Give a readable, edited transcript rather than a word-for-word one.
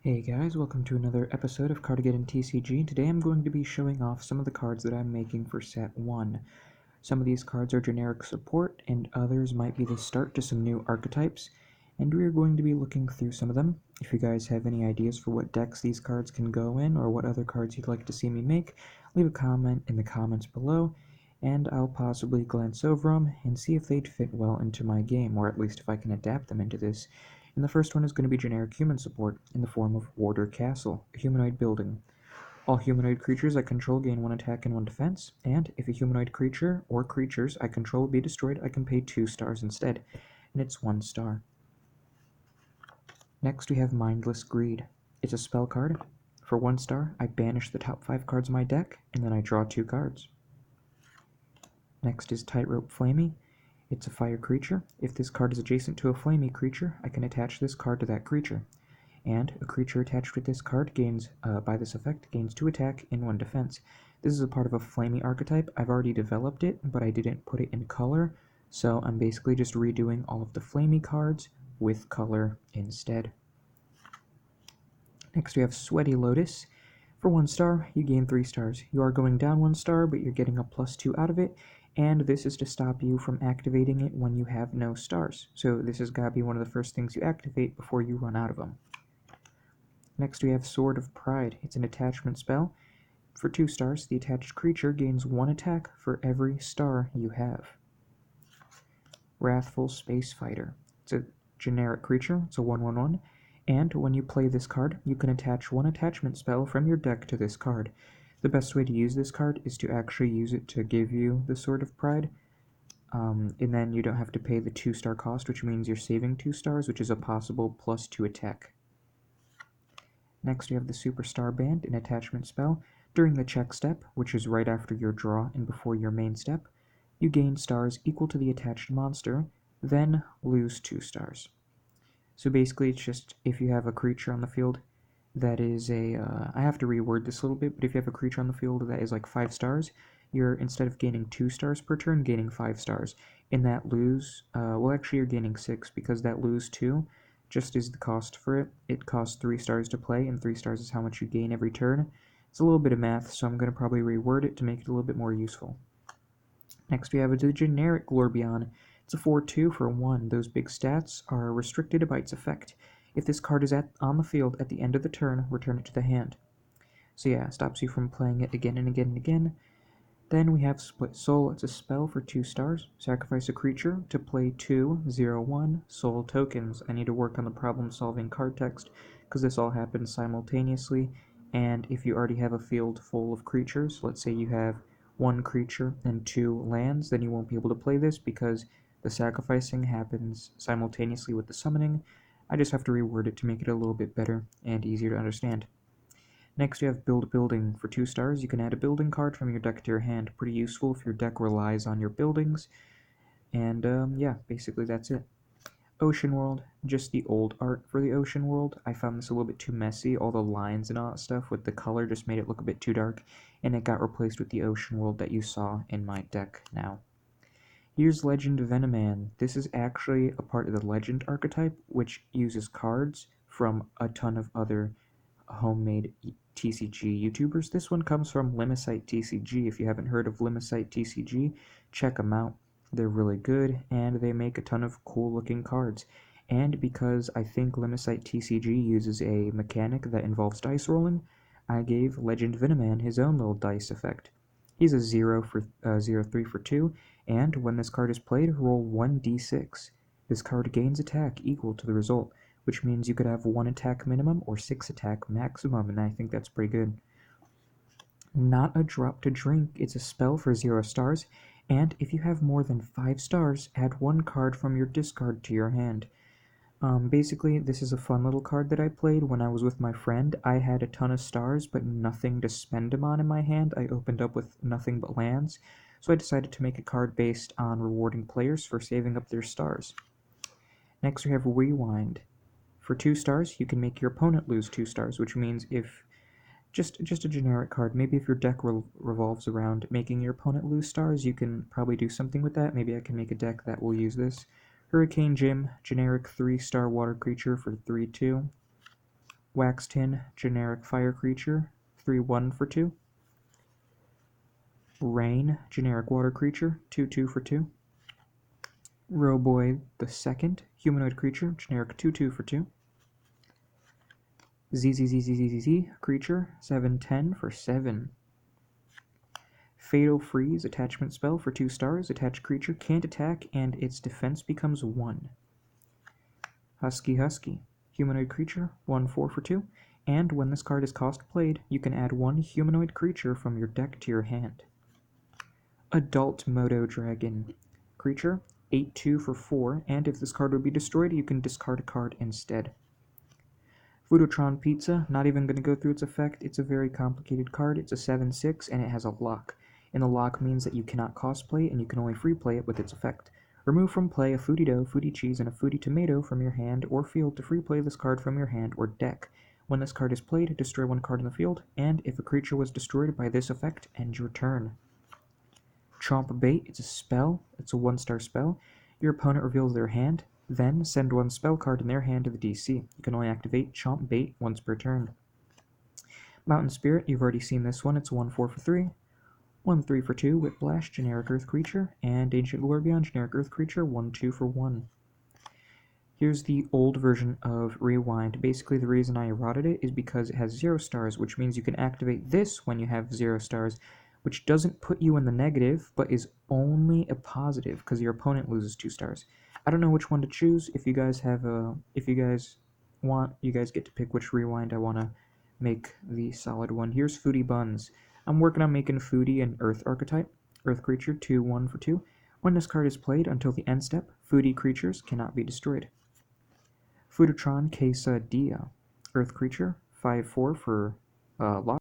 Hey guys, welcome to another episode of Cardageddon TCG. Today I'm going to be showing off some of the cards that I'm making for set 1. Some of these cards are generic support, and others might be the start to some new archetypes, and we are going to be looking through some of them. If you guys have any ideas for what decks these cards can go in, or what other cards you'd like to see me make, leave a comment in the comments below, and I'll possibly glance over them and see if they'd fit well into my game, or at least if I can adapt them into this. And the first one is going to be generic human support in the form of Warder Castle, a humanoid building. All humanoid creatures I control gain 1 attack and 1 defense, and if a humanoid creature or creatures I control be destroyed, I can pay 2 stars instead, and it's 1 star. Next we have Mindless Greed. It's a spell card. For 1 star, I banish the top 5 cards of my deck, and then I draw 2 cards. Next is Tightrope Flamey. It's a fire creature. If this card is adjacent to a flamey creature, I can attach this card to that creature. And a creature attached with this card gains, by this effect, gains 2 attack and 1 defense. This is a part of a flamey archetype. I've already developed it, but I didn't put it in color, so I'm basically just redoing all of the flamey cards with color instead. Next we have Sweaty Lotus. For 1 star, you gain 3 stars. You are going down 1 star, but you're getting a +2 out of it, and this is to stop you from activating it when you have no stars. So this has got to be one of the first things you activate before you run out of them. Next we have Sword of Pride. It's an attachment spell. For 2 stars, the attached creature gains 1 attack for every star you have. Wrathful Space Fighter. It's a generic creature. It's a 1/1/1. And when you play this card, you can attach 1 attachment spell from your deck to this card. The best way to use this card is to actually use it to give you the Sword of Pride, and then you don't have to pay the 2-star cost, which means you're saving 2 stars, which is a possible +2 attack. Next we have the Superstar Band, an attachment spell. During the check step, which is right after your draw and before your main step, you gain stars equal to the attached monster, then lose 2 stars. So basically it's just if you have a creature on the field that is I have to reword this a little bit, but if you have a creature on the field that is like 5 stars, you're, instead of gaining 2 stars per turn, gaining 5 stars. In that lose, well actually you're gaining 6, because that lose 2 just is the cost for it. It costs 3 stars to play, and 3 stars is how much you gain every turn. It's a little bit of math, so I'm going to probably reword it to make it a little bit more useful. Next we have the generic Glorbion. It's a 4/2 for 1. Those big stats are restricted by its effect. If this card is on the field at the end of the turn, return it to the hand. So yeah, it stops you from playing it again and again and again. Then we have Split Soul. It's a spell for 2 stars. Sacrifice a creature to play 2/0/1 soul tokens. I need to work on the problem-solving card text, because this all happens simultaneously, and if you already have a field full of creatures, let's say you have 1 creature and 2 lands, then you won't be able to play this because the sacrificing happens simultaneously with the summoning. I just have to reword it to make it a little bit better and easier to understand. Next, you have Build Building. For 2 stars, you can add a building card from your deck to your hand. Pretty useful if your deck relies on your buildings. And yeah, basically that's it. Ocean World, just the old art for the Ocean World. I found this a little bit too messy. All the lines and all that stuff with the color just made it look a bit too dark, and it got replaced with the Ocean World that you saw in my deck now. Here's Legend Venoman. This is actually a part of the Legend archetype, which uses cards from a ton of other homemade TCG YouTubers. This one comes from Limicite TCG. If you haven't heard of Limicite TCG, check them out. They're really good, and they make a ton of cool looking cards. And because I think Limicite TCG uses a mechanic that involves dice rolling, I gave Legend Venoman his own little dice effect. He's a 0/3 for 2, and when this card is played, roll 1d6. This card gains attack equal to the result, which means you could have 1 attack minimum or 6 attack maximum, and I think that's pretty good. Not a Drop to Drink. It's a spell for 0 stars, and if you have more than 5 stars, add 1 card from your discard to your hand. Basically, this is a fun little card that I played when I was with my friend. I had a ton of stars, but nothing to spend them on in my hand. I opened up with nothing but lands, so I decided to make a card based on rewarding players for saving up their stars. Next we have Rewind. For 2 stars, you can make your opponent lose 2 stars, which means if just a generic card. Maybe if your deck revolves around making your opponent lose stars, you can probably do something with that. Maybe I can make a deck that will use this. Hurricane Jim, generic 3-star water creature for 3/2. Wax Tin, generic fire creature, 3/1 for 2. Rain, generic water creature, 2/2 for 2. Roboy the Second, humanoid creature, generic 2/2 for 2. ZZZZZZ creature, 7/10 for 7. Fatal Freeze, attachment spell for 2 stars. Attached creature can't attack and its defense becomes 1. Husky, humanoid creature, 1/4 for 2. And when this card is cost played, you can add 1 humanoid creature from your deck to your hand. Adult Moto Dragon, creature, 8/2 for 4, and if this card would be destroyed, you can discard a card instead. Voodotron Pizza, not even going to go through its effect. It's a very complicated card. It's a 7/6 and it has a lock. And the lock means that you cannot cosplay and you can only free play it with its effect. Remove from play a Foodie Dough, Foodie Cheese, and a Foodie Tomato from your hand or field to free play this card from your hand or deck. When this card is played, destroy 1 card in the field, and if a creature was destroyed by this effect, end your turn. Chomp Bait, it's a spell. It's a 1-star spell. Your opponent reveals their hand, then send 1 spell card in their hand to the DC. You can only activate Chomp Bait once per turn. Mountain Spirit, you've already seen this one. It's 1/4 for 3. 1/3 for 2, Whiplash, generic Earth creature, and Ancient Glorbion, generic Earth creature, 1/2 for 1. Here's the old version of Rewind. Basically, the reason I eroded it is because it has 0 stars, which means you can activate this when you have 0 stars, which doesn't put you in the negative, but is only a positive because your opponent loses 2 stars. I don't know which one to choose. If you guys want, you guys get to pick which Rewind I want to make the solid one. Here's Foodie Buns. I'm working on making Foodie an Earth archetype. Earth creature, 2/1 for 2. When this card is played until the end step, Foodie creatures cannot be destroyed. Foodotron Quesadilla, Earth creature, 5/4 for lock.